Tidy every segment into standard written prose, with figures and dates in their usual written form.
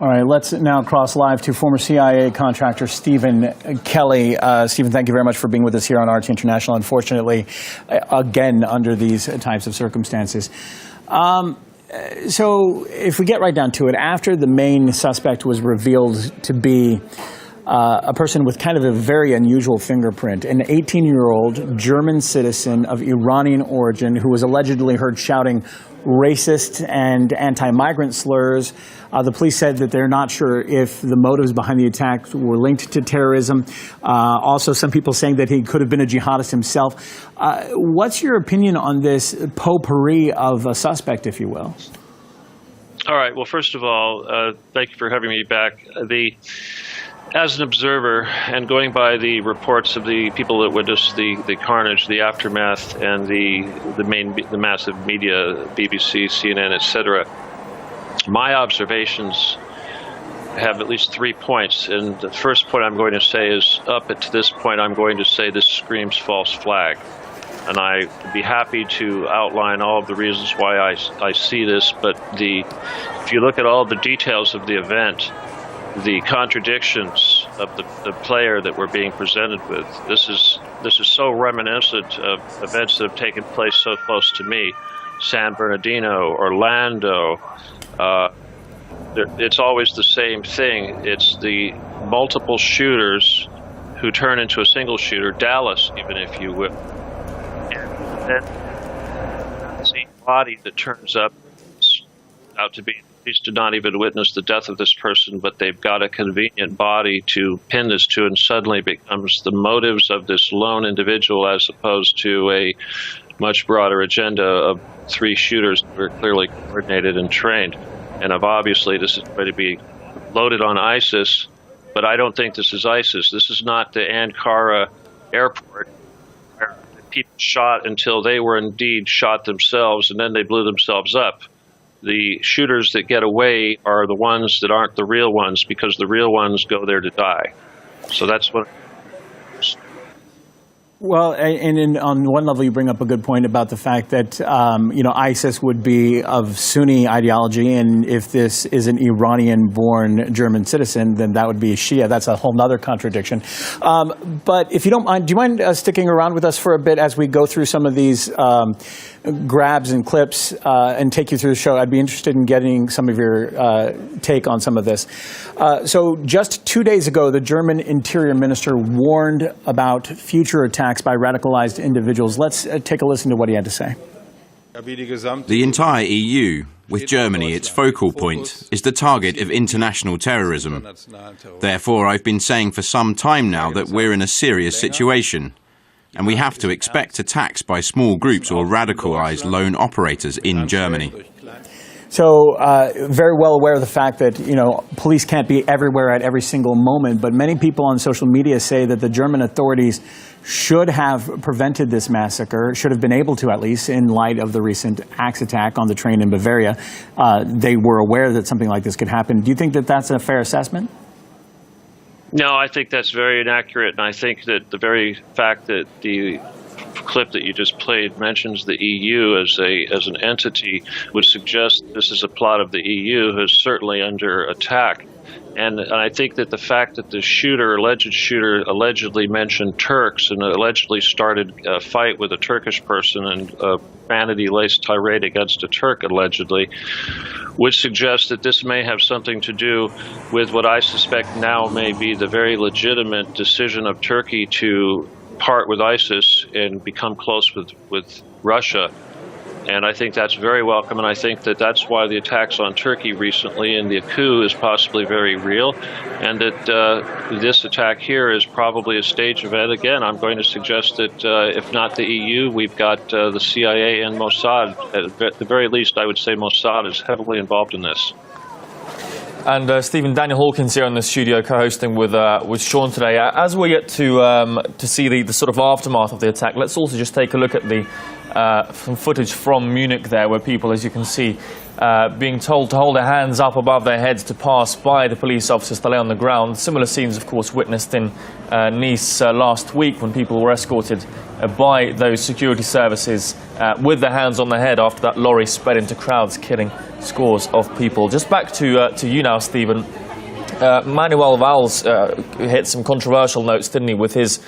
All right, let's now cross live to former CIA contractor Steven Kellley. Steven, thank you very much for being with us here on RT International. Unfortunately, again, under these types of circumstances. So if we get right down to it, after the main suspect was revealed to be a person with kind of a very unusual fingerprint, an 18-year-old German citizen of Iranian origin who was allegedly heard shouting racist and anti-migrant slurs. The police said that they're not sure if the motives behind the attack were linked to terrorism. Also, some people saying that he could have been a jihadist himself. What's your opinion on this potpourri of a suspect, if you will? All right. Well, first of all, thank you for having me back. As an observer and going by the reports of the people that witnessed the carnage, the aftermath, and the massive media, BBC, CNN, etc., my observations have at least 3 points. And the first point I'm going to say is, up to this point, I'm going to say this screams false flag. And I'd be happy to outline all of the reasons why I see this. But if you look at all the details of the event, the contradictions of the player that we're being presented with, this is so reminiscent of events that have taken place so close to me. San Bernardino, Orlando, it's always the same thing. It's the multiple shooters who turn into a single shooter, Dallas even, if you will. And then the same body that turns up out to be, police did not even witness the death of this person, but they've got a convenient body to pin this to, and suddenly becomes the motives of this lone individual as opposed to a much broader agenda of 3 shooters who are clearly coordinated and trained. And obviously this is going to be loaded on ISIS, but I don't think this is ISIS. This is not the Ankara airport where people shot until they were indeed shot themselves and then they blew themselves up. The shooters that get away are the ones that aren't the real ones, because the real ones go there to die. So that's what. Well, and on one level, you bring up a good point about the fact that, ISIS would be of Sunni ideology, and if this is an Iranian-born German citizen, then that would be a Shia. That's a whole other contradiction. But if you don't mind, do you mind sticking around with us for a bit as we go through some of these grabs and clips and take you through the show? I'd be interested in getting some of your take on some of this. So just 2 days ago, the German Interior Minister warned about future attacks by radicalized individuals. Let's take a listen to what he had to say. The entire EU, with Germany its focal point, is the target of international terrorism. Therefore, I've been saying for some time now that we're in a serious situation, and we have to expect attacks by small groups or radicalized lone operators in Germany. So very well aware of the fact that, police can't be everywhere at every single moment, but many people on social media say that the German authorities should have prevented this massacre, should have been able to, at least, in light of the recent axe attack on the train in Bavaria. They were aware that something like this could happen. Do you think that that's a fair assessment? No, I think that's very inaccurate, and I think that the very fact that the clip that you just played mentions the EU as an entity would suggest this is a plot of the EU, who's certainly under attack. And I think that the fact that the alleged shooter allegedly mentioned Turks and allegedly started a fight with a Turkish person and a vanity-laced tirade against a Turk, allegedly, would suggest that this may have something to do with what I suspect now may be the very legitimate decision of Turkey to part with ISIS and become close with Russia. And I think that's very welcome, and I think that that's why the attacks on Turkey recently and the coup is possibly very real, and that this attack here is probably a stage event. Again, I'm going to suggest that if not the EU, we've got the CIA and Mossad. At the very least, I would say Mossad is heavily involved in this. And Stephen, Daniel Hawkins here in the studio co-hosting with Sean today. As we get to see the sort of aftermath of the attack, let's also just take a look at some footage from Munich there, where people, as you can see, being told to hold their hands up above their heads to pass by the police officers to lay on the ground. Similar scenes, of course, witnessed in Nice last week when people were escorted by those security services with their hands on their head after that lorry sped into crowds, killing scores of people. Just back to you now, Stephen. Manuel Valls hit some controversial notes, didn't he, with his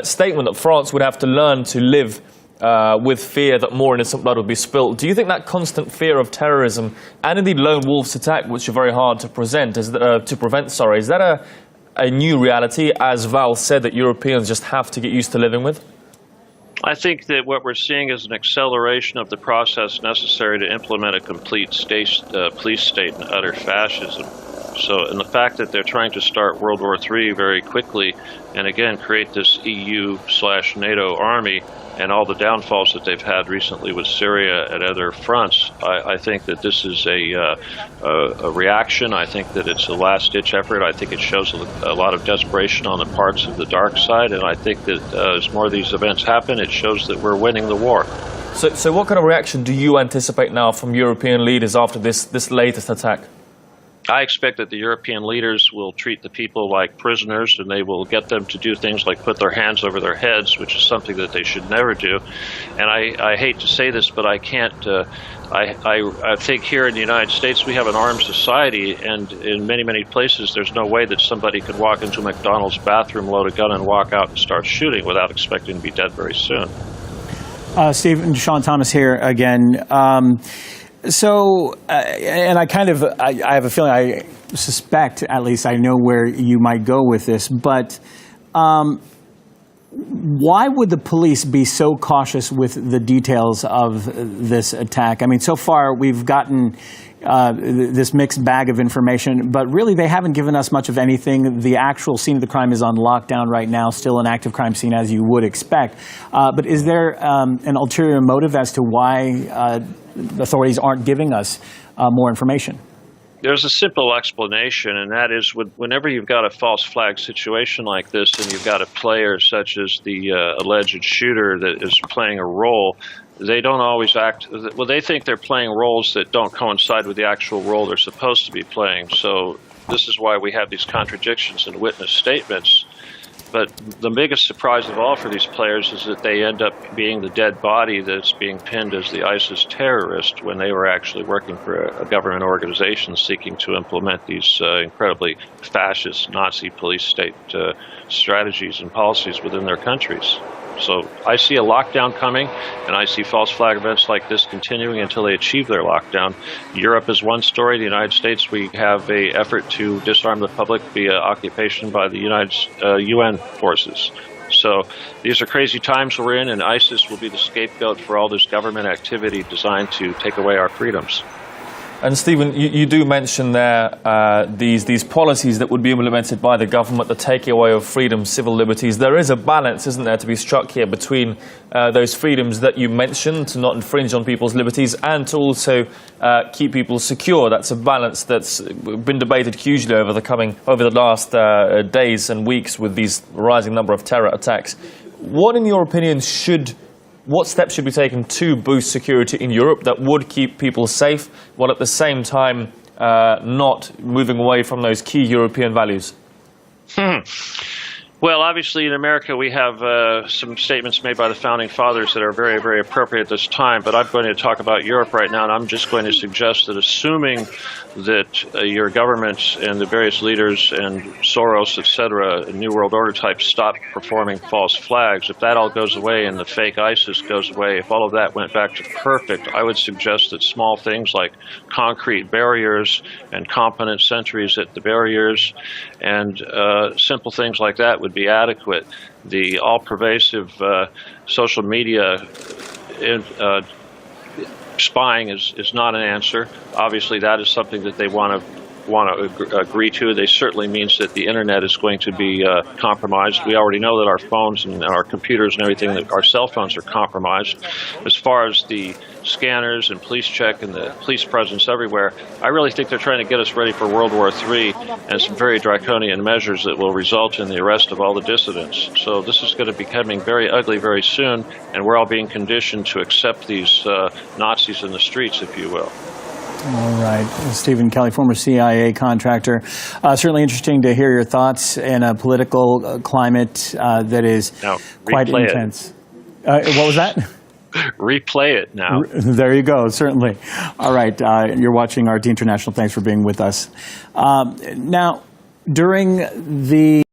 statement that France would have to learn to live with fear that more innocent blood would be spilt. Do you think that constant fear of terrorism and indeed lone wolves attack, which are very hard to prevent, is that a new reality, as Val said, that Europeans just have to get used to living with? I think that what we're seeing is an acceleration of the process necessary to implement a complete police state and utter fascism. So, and the fact that they're trying to start World War III very quickly and again create this EU/NATO army and all the downfalls that they've had recently with Syria and other fronts, I think that this is a reaction. I think that it's a last-ditch effort. I think it shows a lot of desperation on the parts of the dark side, and I think that as more of these events happen, it shows that we're winning the war. So what kind of reaction do you anticipate now from European leaders after this latest attack? I expect that the European leaders will treat the people like prisoners, and they will get them to do things like put their hands over their heads, which is something that they should never do. And I hate to say this, but I can't. I think here in the United States we have an armed society, and in many places there's no way that somebody could walk into a McDonald's bathroom, load a gun, and walk out and start shooting without expecting to be dead very soon. Stephen, Sean Thomas here again. And I have a feeling, I suspect, at least I know where you might go with this, but why would the police be so cautious with the details of this attack? I mean, so far we've gotten this mixed bag of information, but really they haven't given us much of anything. The actual scene of the crime is on lockdown right now, still an active crime scene as you would expect. But is there an ulterior motive as to why authorities aren't giving us more information? There's a simple explanation, and that is whenever you've got a false flag situation like this and you've got a player such as the alleged shooter that is playing a role, they don't always act, well, they think they're playing roles that don't coincide with the actual role they're supposed to be playing. So this is why we have these contradictions in witness statements. But the biggest surprise of all for these players is that they end up being the dead body that's being pinned as the ISIS terrorist when they were actually working for a government organization seeking to implement these incredibly fascist Nazi police state strategies and policies within their countries. So I see a lockdown coming, and I see false flag events like this continuing until they achieve their lockdown. Europe is one story. The United States, we have an effort to disarm the public via occupation by the UN forces. So these are crazy times we're in, and ISIS will be the scapegoat for all this government activity designed to take away our freedoms. And Stephen, you do mention there these policies that would be implemented by the government, the taking away of freedom, civil liberties. There is a balance, isn't there, to be struck here between those freedoms that you mentioned, to not infringe on people's liberties, and to also keep people secure. That's a balance that's been debated hugely over the last days and weeks with these rising number of terror attacks. What, in your opinion, what steps should be taken to boost security in Europe that would keep people safe, while at the same time not moving away from those key European values? Well, obviously in America we have some statements made by the Founding Fathers that are very, very appropriate at this time, but I'm going to talk about Europe right now, and I'm just going to suggest that assuming that your governments and the various leaders and Soros, etc., New World Order types stop performing false flags, if that all goes away and the fake ISIS goes away, if all of that went back to perfect, I would suggest that small things like concrete barriers and competent sentries at the barriers and simple things like that would be adequate. The all-pervasive social media spying is not an answer. Obviously, that is something that they want to agree to. They certainly means that the internet is going to be compromised. We already know that our phones and our computers and everything, that our cell phones are compromised. As far as the scanners and police check and the police presence everywhere, I really think they're trying to get us ready for World War III and some very draconian measures that will result in the arrest of all the dissidents. So this is going to be becoming very ugly very soon, and we're all being conditioned to accept these Nazis in the streets, if you will. All right. Steven Kellley, former CIA contractor. Certainly interesting to hear your thoughts in a political climate that is quite intense. What was that? Replay it now. There you go, certainly. All right, you're watching RT International. Thanks for being with us. Now, during the